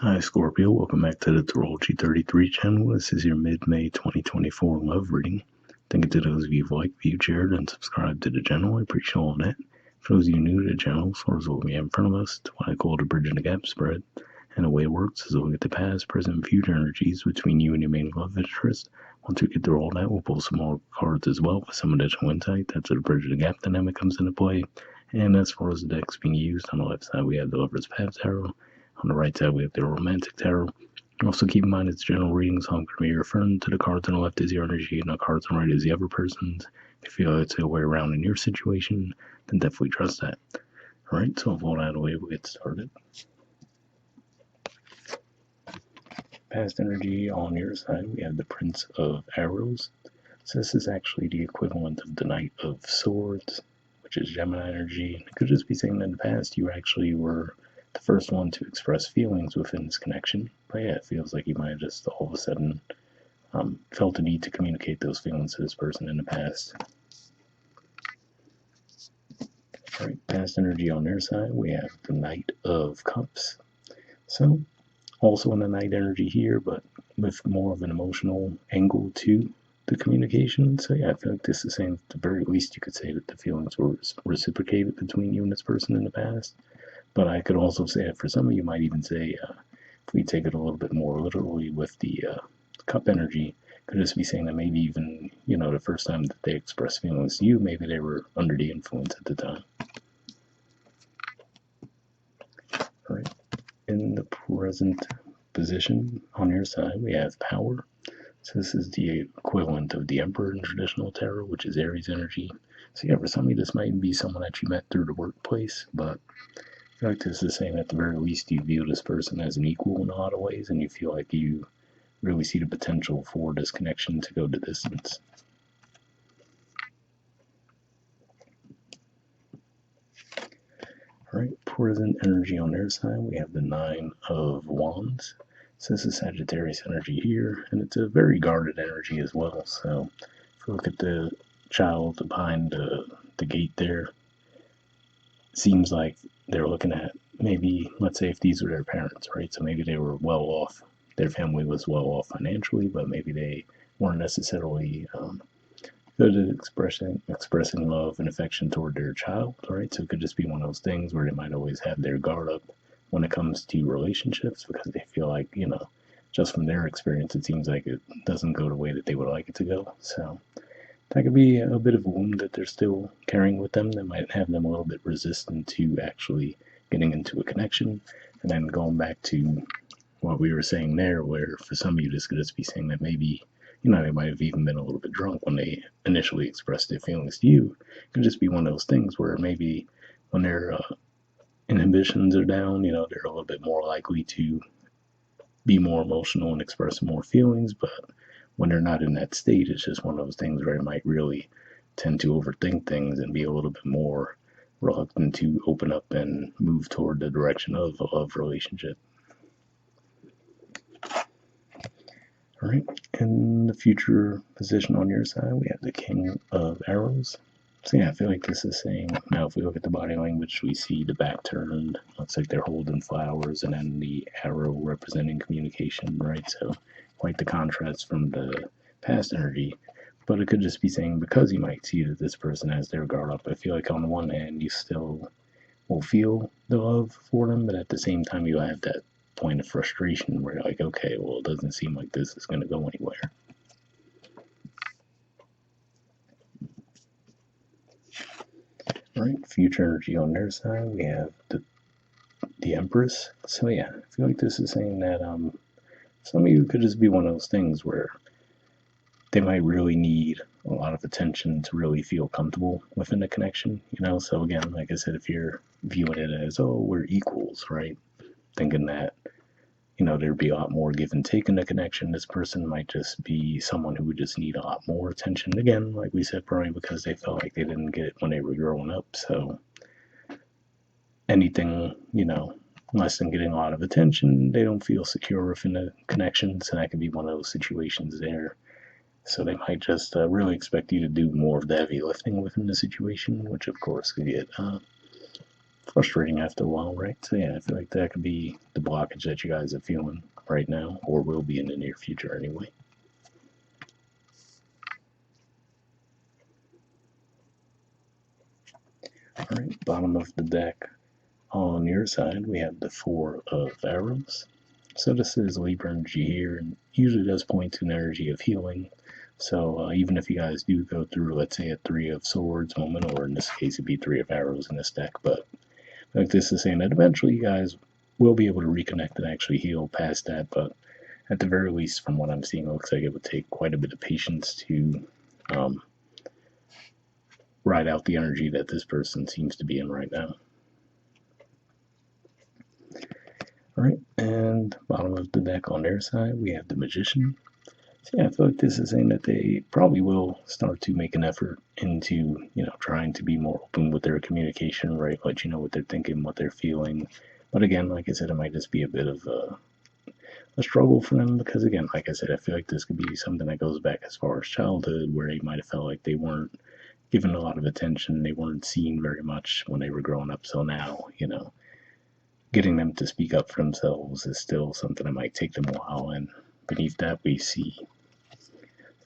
Hi Scorpio, welcome back to the Astrology 33 channel. This is your mid-May 2024 love reading. Thank you to those of you who liked, viewed, shared, and subscribed to the channel. I appreciate all of that. For those of you new to the channel, as far as what we have in front of us, it's what I call the bridge and the gap spread. And the way it works is we'll get the past, present, and future energies between you and your main love interest. Once we get through all that, we'll pull some more cards as well with some additional insight. That's where the bridge and the gap dynamic comes into play. And as far as the decks being used, on the left side we have the Lover's Path Tarot. On the right side, we have the Romantic Tarot. Also, keep in mind it's general reading, so I'm going to be referring to the cards on the left as your energy and the cards on the right as the other person's. If you feel it's a way around in your situation, then definitely trust that. Alright, so with all that out of the way, we'll get started. Past energy on your side, we have the Prince of Arrows. So this is actually the equivalent of the Knight of Swords, which is Gemini energy. It could just be saying that in the past you actually were the first one to express feelings within this connection. But yeah, it feels like you might have just all of a sudden felt the need to communicate those feelings to this person in the past. Alright, past energy on their side, we have the Knight of Cups. So, also in the Knight energy here, but with more of an emotional angle to the communication. So yeah, I feel like this is saying at the very least you could say that the feelings were reciprocated between you and this person in the past. But I could also say that for some of you might even say, if we take it a little bit more literally with the cup energy, could just be saying that maybe even, the first time that they expressed feelings to you, maybe they were under the influence at the time. All right. In the present position on your side, we have power. So this is the equivalent of the Emperor in traditional tarot, which is Aries energy. So yeah, for some of you, this might be someone that you met through the workplace, but I feel like this is saying at the very least you view this person as an equal in a lot of ways, and you feel like you really see the potential for this connection to go the distance. Alright, present energy on their side, we have the Nine of Wands. So this is Sagittarius energy here, and it's a very guarded energy as well. So if you look at the child behind the gate there, it seems like they're looking at maybe, let's say if these were their parents, right? So maybe they were well off, their family was well off financially, but maybe they weren't necessarily good at expressing love and affection toward their child, right? So it could just be one of those things where they might always have their guard up when it comes to relationships because they feel like, just from their experience, it seems like it doesn't go the way that they would like it to go. So that could be a bit of a wound that they're still carrying with them that might have them a little bit resistant to actually getting into a connection. And then going back to what we were saying there, where for some of you, this could just be saying that maybe, they might have even been a little bit drunk when they initially expressed their feelings to you. It could just be one of those things where maybe when their inhibitions are down, they're a little bit more likely to be more emotional and express more feelings, but when they're not in that state, it's just one of those things where they might really tend to overthink things and be a little bit more reluctant to open up and move toward the direction of a love relationship. All right, in the future position on your side, we have the King of Arrows. So yeah, I feel like this is saying, now if we look at the body language, we see the back turned, looks like they're holding flowers, and then the arrow representing communication, right? So quite the contrast from the past energy. But it could just be saying, because you might see that this person has their guard up, I feel like on the one hand, you still will feel the love for them, but at the same time, you have that point of frustration where you're like, okay, well, it doesn't seem like this is going to go anywhere. All right, future energy on their side, we have the Empress. So yeah, I feel like this is saying that some of you could just be one of those things where they might really need a lot of attention to really feel comfortable within the connection, So again, like I said, if you're viewing it as, oh, we're equals, right? Thinking that, there'd be a lot more give and take in the connection. This person might just be someone who would just need a lot more attention. Again, like we said, probably because they felt like they didn't get it when they were growing up. So anything, less than getting a lot of attention, they don't feel secure within the connection. So that could be one of those situations there. So they might just really expect you to do more of the heavy lifting within the situation, which of course could get frustrating after a while, right? So yeah, I feel like that could be the blockage that you guys are feeling right now, or will be in the near future anyway. All right, bottom of the deck. On your side, we have the Four of Arrows. So this is Libra energy here, and usually does point to an energy of healing. So even if you guys do go through, let's say, a Three of Swords moment, or in this case, it'd be Three of Arrows in this deck, but like this is saying that eventually you guys will be able to reconnect and actually heal past that. But at the very least, from what I'm seeing, it looks like it would take quite a bit of patience to um, ride out the energy that this person seems to be in right now. All right, and bottom of the deck on their side, we have the Magician. So yeah, I feel like this is saying that they probably will start to make an effort into, trying to be more open with their communication, right? Let you know what they're thinking, what they're feeling. But again, like I said, it might just be a bit of a struggle for them because, again, like I said, I feel like this could be something that goes back as far as childhood, where they might have felt like they weren't given a lot of attention, they weren't seen very much when they were growing up. So now, getting them to speak up for themselves is still something that might take them a while. And beneath that, we see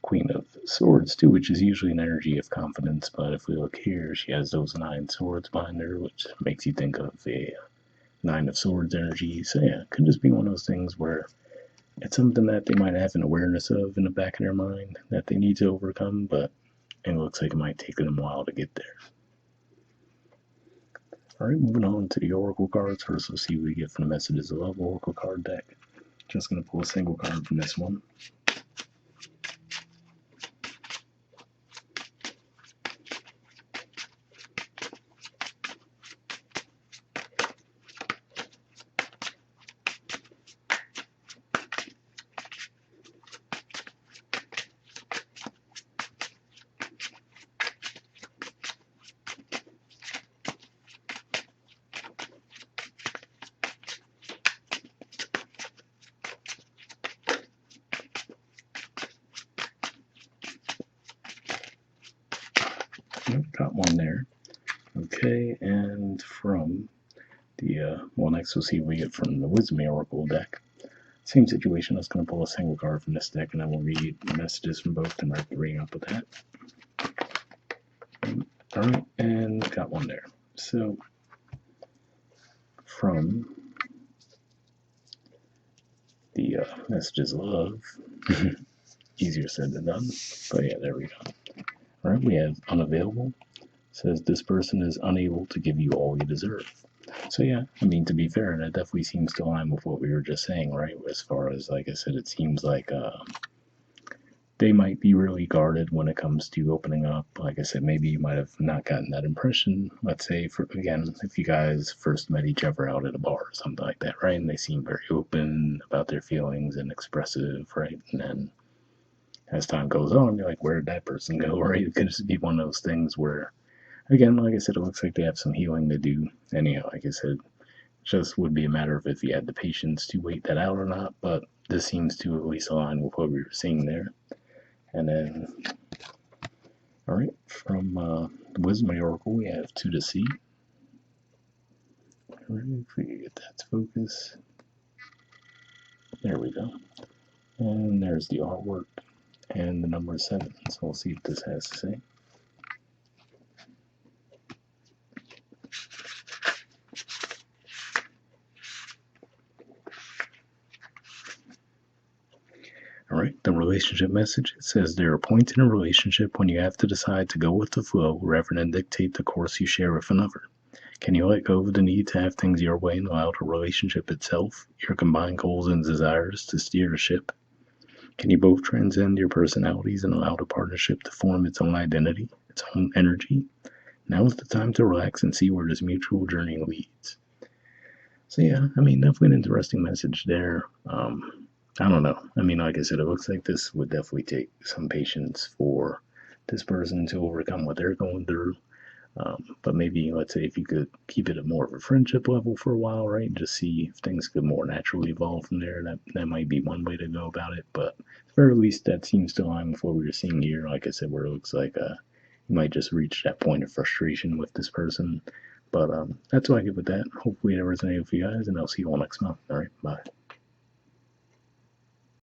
Queen of Swords too, which is usually an energy of confidence. But if we look here, she has those 9 swords behind her, which makes you think of a 9 of Swords energy. So yeah, it could just be one of those things where it's something that they might have an awareness of in the back of their mind that they need to overcome, but it looks like it might take them a while to get there. All right, moving on to the Oracle cards. First, we'll see what we get from the Messages of Love Oracle card deck. Just going to pull a single card from this one. Got one there. Okay, and from next we'll see what we get from the Wisdom Oracle deck. Same situation, I was going to pull a single card from this deck and I will read the messages from both and wrap the reading up with that. Alright, and got one there. So, from the Messages of Love, easier said than done, but yeah, there we go. Alright, we have Unavailable. Says this person is unable to give you all you deserve. So yeah, I mean, to be fair, that definitely seems to align with what we were just saying, right? As far as, like I said, it seems like they might be really guarded when it comes to opening up. Like I said, maybe you might have not gotten that impression. Let's say, for again, if you guys first met each other out at a bar or something like that, right? And they seem very open about their feelings and expressive, right? And then as time goes on, you're like, where did that person go, right? It could just be one of those things where, again, like I said, it looks like they have some healing to do. Anyhow, like I said, just would be a matter of if you had the patience to wait that out or not. But this seems to at least align with what we were seeing there. And then, all right, from the Wisdom Oracle, we have Two to See. All right, if we can get that to focus. There we go. And there's the artwork and the number 7. So we'll see what this has to say. All right, the relationship message, it says there are points in a relationship when you have to decide to go with the flow rather than dictate the course you share with another. Can you let go of the need to have things your way and allow the relationship itself, your combined goals and desires, to steer the ship? Can you both transcend your personalities and allow the partnership to form its own identity, its own energy? Now is the time to relax and see where this mutual journey leads. So yeah, I mean, definitely an interesting message there. I don't know. I mean, like I said, it looks like this would definitely take some patience for this person to overcome what they're going through. But maybe, let's say, if you could keep it at more of a friendship level for a while, right? And just see if things could more naturally evolve from there. That might be one way to go about it. But at the very least, that seems to align with what we were seeing here. Like I said, where it looks like you might just reach that point of frustration with this person. But that's what I get with that. Hopefully it resonated with you guys, and I'll see you all next month. All right, bye.